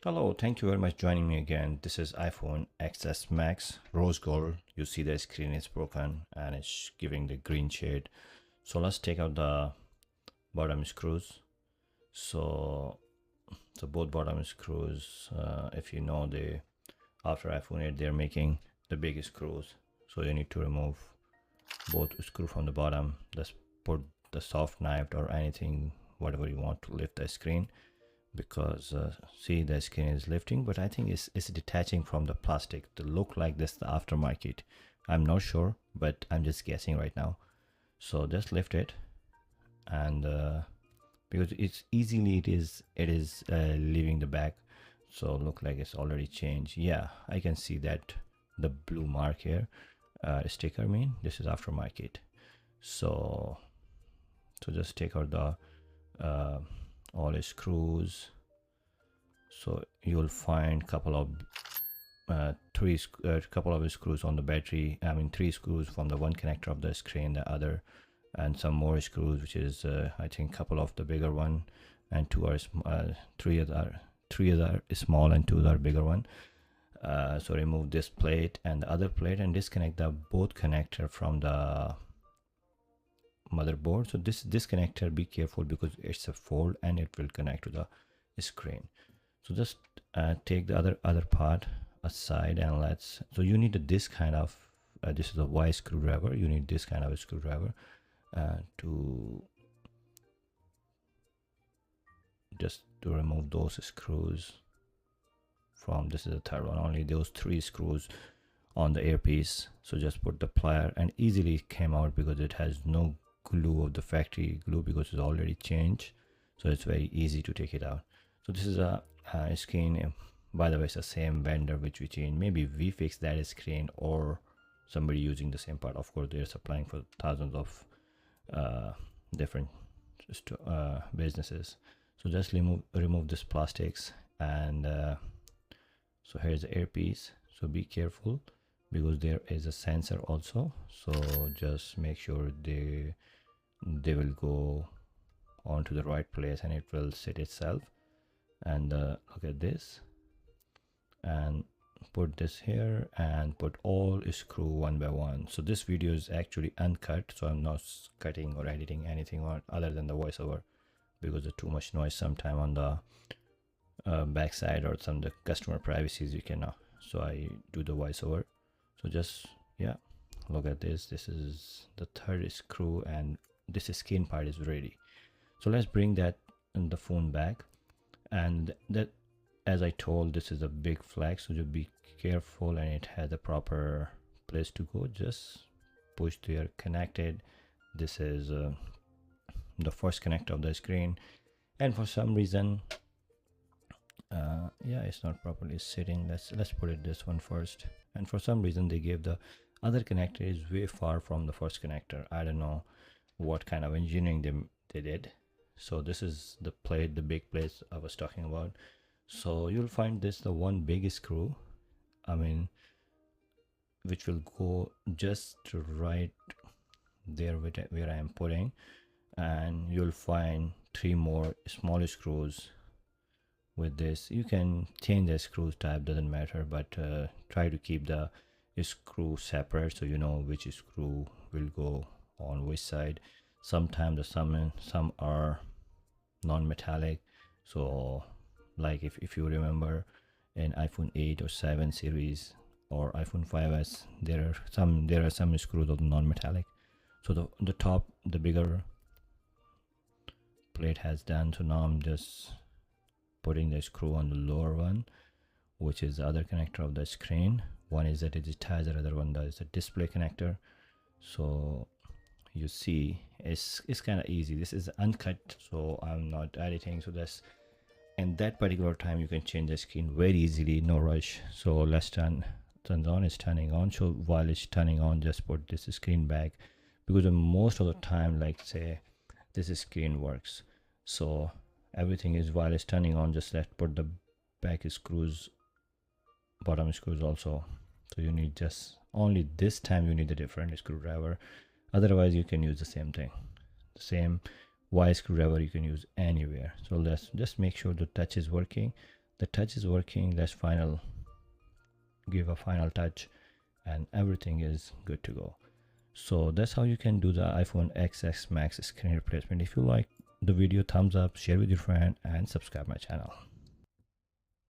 Hello, thank you very much for joining me again. This is iPhone XS Max Rose Gold. You see the screen is broken and it's giving the green shade. So let's take out the bottom screws. So both bottom screws, if you know the after iPhone 8 they're making the big screws. So you need to remove both screw from the bottom. Just put the soft knife or anything, whatever you want to lift the screen, because see the skin is lifting, but I think it's detaching from the plastic to look like this the aftermarket. I'm not sure, but I'm just guessing right now. So just lift it, and because it's easily it is leaving the back, so look like it's already changed. Yeah, I can see that the blue mark here, sticker, mean this is aftermarket. So just take out the all the screws. So you'll find couple of couple of screws on the battery. I mean 3 screws from the one connector of the screen, the other, and some more screws, which is I think couple of the bigger one, and three other small and 2 are bigger one. So remove this plate and the other plate and disconnect the both connector from the motherboard. So this connector, be careful because it's a fold and it will connect to the screen. So just take the other part aside, and so you need this kind of this is a Y screwdriver. You need this kind of a screwdriver to remove those screws from, this is the third one, only those 3 screws on the earpiece. So just put the plier, and easily came out because it has no glue of the factory glue because it's already changed, so it's very easy to take it out. So this is a screen, by the way, it's the same vendor which we changed. Maybe we fixed that screen or somebody using the same part. Of course they're supplying for thousands of different businesses. So just remove this plastics, and so here's the earpiece. So be careful because there is a sensor also, so just make sure they will go onto the right place and it will sit itself. And look at this, and put this here and put all screw one by one. So this video is actually uncut, so I'm not cutting or editing anything other than the voiceover, because there's too much noise sometime on the backside, or some of the customer privacies you cannot, so I do the voiceover. So just, yeah, look at this. This is the third screw and this skin part is ready. So let's bring that in the phone back, and that, as I told, this is a big flag, so just be careful, and it has a proper place to go. Just push there, connected. This is the first connector of the screen, and for some reason yeah, it's not properly sitting. Let's put it this one first, and for some reason they gave the other connector is way far from the first connector. I don't know what kind of engineering they did. So this is the plate, the big plate I was talking about. So you'll find this the one big screw, I mean, which will go just right there where I am putting, and you'll find 3 more small screws. With this you can change the screw type, doesn't matter, but try to keep the screw separate so you know which screw will go on which side. Sometimes some are non-metallic, so like if you remember in iPhone 8 or 7 series or iPhone 5s, there are some screws of non-metallic. So the top, the bigger plate has done. So now I'm just putting the screw on the lower one, which is the other connector of the screen. One is a digitizer, other one is a display connector. So you see it's kind of easy. This is uncut, so I'm not editing. So that's, in that particular time you can change the screen very easily, no rush. So let's turns on, it's turning on. So while it's turning on, just put this screen back, because most of the time, like say this screen works, so everything is, while it's turning on, just let's put the back screws, bottom screws also. So you need just only this time you need a different screwdriver, otherwise you can use the same thing, the same Y screwdriver you can use anywhere. So let's just make sure the touch is working. the touch is working. Let's give a final touch, and everything is good to go. So that's how you can do the iPhone XS Max screen replacement. If you like the video, thumbs up, share with your friend, and subscribe my channel.